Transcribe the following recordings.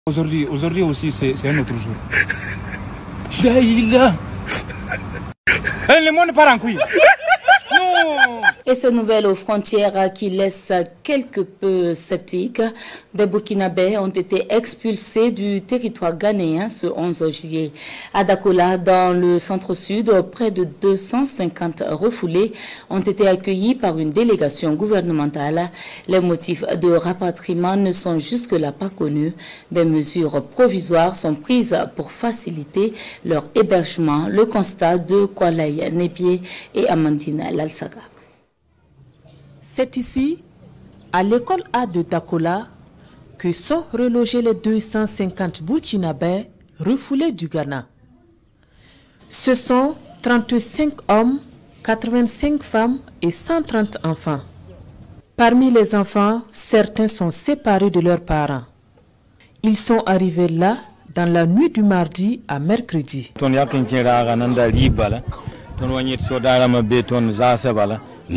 Aujourd'hui aussi, c'est un autre jour. Le monde part en couille. Et ces nouvelles aux frontières qui laissent quelque peu sceptiques, des Burkinabés ont été expulsés du territoire ghanéen ce 11 juillet. À Dakola, dans le centre-sud, près de 250 refoulés ont été accueillis par une délégation gouvernementale. Les motifs de rapatriement ne sont jusque-là pas connus. Des mesures provisoires sont prises pour faciliter leur hébergement. Le constat de Kwalaï Nebié et Amandine Lalsaga. C'est ici, à l'école A de Dakola, que sont relogés les 250 Burkinabés refoulés du Ghana. Ce sont 35 hommes, 85 femmes et 130 enfants. Parmi les enfants, certains sont séparés de leurs parents. Ils sont arrivés là dans la nuit du mardi à mercredi. Nous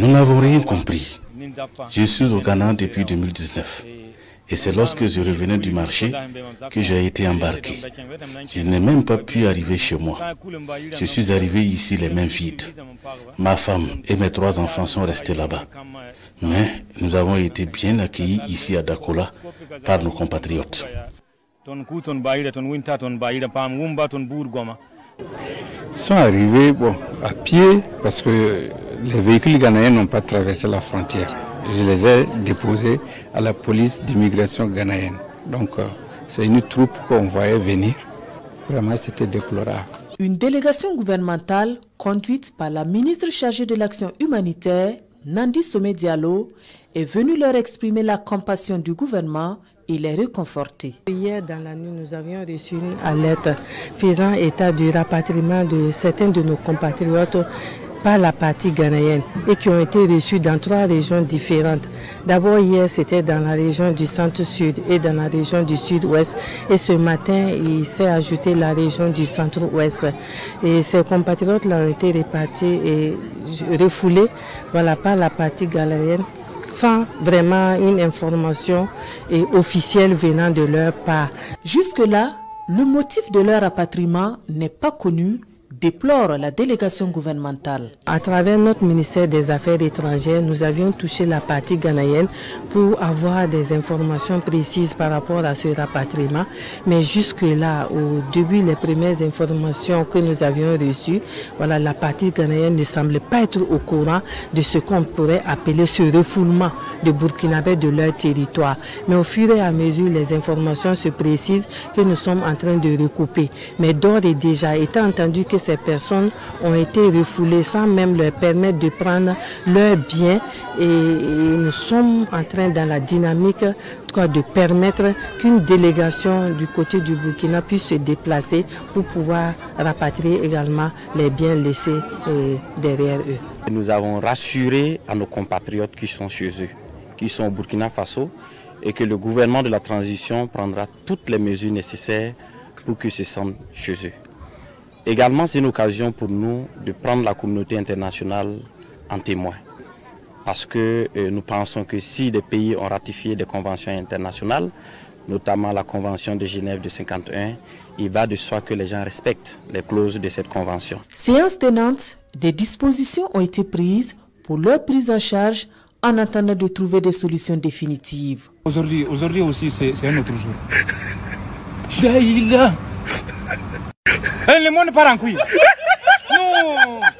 n'avons rien compris. Je suis au Ghana depuis 2019. Et c'est lorsque je revenais du marché que j'ai été embarqué. Je n'ai même pas pu arriver chez moi. Je suis arrivé ici les mains vides. Ma femme et mes 3 enfants sont restés là-bas. Mais nous avons été bien accueillis ici à Dakola par nos compatriotes. Ils sont arrivés à pied parce que les véhicules ghanéens n'ont pas traversé la frontière. Je les ai déposés à la police d'immigration ghanéenne. Donc c'est une troupe qu'on voyait venir. Vraiment, c'était déplorable. Une délégation gouvernementale conduite par la ministre chargée de l'action humanitaire, Nandi Somé Diallo, est venue leur exprimer la compassion du gouvernement et les réconforter. Hier dans la nuit, nous avions reçu une alerte faisant état du rapatriement de certains de nos compatriotes par la partie ghanéenne et qui ont été reçus dans 3 régions différentes. D'abord hier, c'était dans la région du centre-sud et dans la région du sud-ouest. Et ce matin, il s'est ajouté la région du centre-ouest. Et ces compatriotes ont été répartis et refoulés par la partie ghanéenne, sans vraiment une information officielle venant de leur part. Jusque-là, le motif de leur rapatriement n'est pas connu, déplore la délégation gouvernementale. À travers notre ministère des Affaires étrangères, nous avions touché la partie ghanéenne pour avoir des informations précises par rapport à ce rapatriement. Mais jusque-là, au début, les premières informations que nous avions reçues, la partie ghanéenne ne semblait pas être au courant de ce qu'on pourrait appeler ce refoulement de Burkinabés de leur territoire. Mais au fur et à mesure, les informations se précisent que nous sommes en train de recouper. Mais d'ores et déjà, étant entendu que ces personnes ont été refoulées sans même leur permettre de prendre leurs biens, et nous sommes en train dans la dynamique de permettre qu'une délégation du côté du Burkina puisse se déplacer pour pouvoir rapatrier également les biens laissés derrière eux. Nous avons rassuré à nos compatriotes qui sont chez eux, qui sont au Burkina Faso, et que le gouvernement de la transition prendra toutes les mesures nécessaires pour qu'ils se sentent chez eux. Également, c'est une occasion pour nous de prendre la communauté internationale en témoin. Parce que nous pensons que si des pays ont ratifié des conventions internationales, notamment la Convention de Genève de 1951, il va de soi que les gens respectent les clauses de cette convention. Séance tenante, des dispositions ont été prises pour leur prise en charge en attendant de trouver des solutions définitives. Aujourd'hui aussi, c'est un autre jour. Le monde part en couille.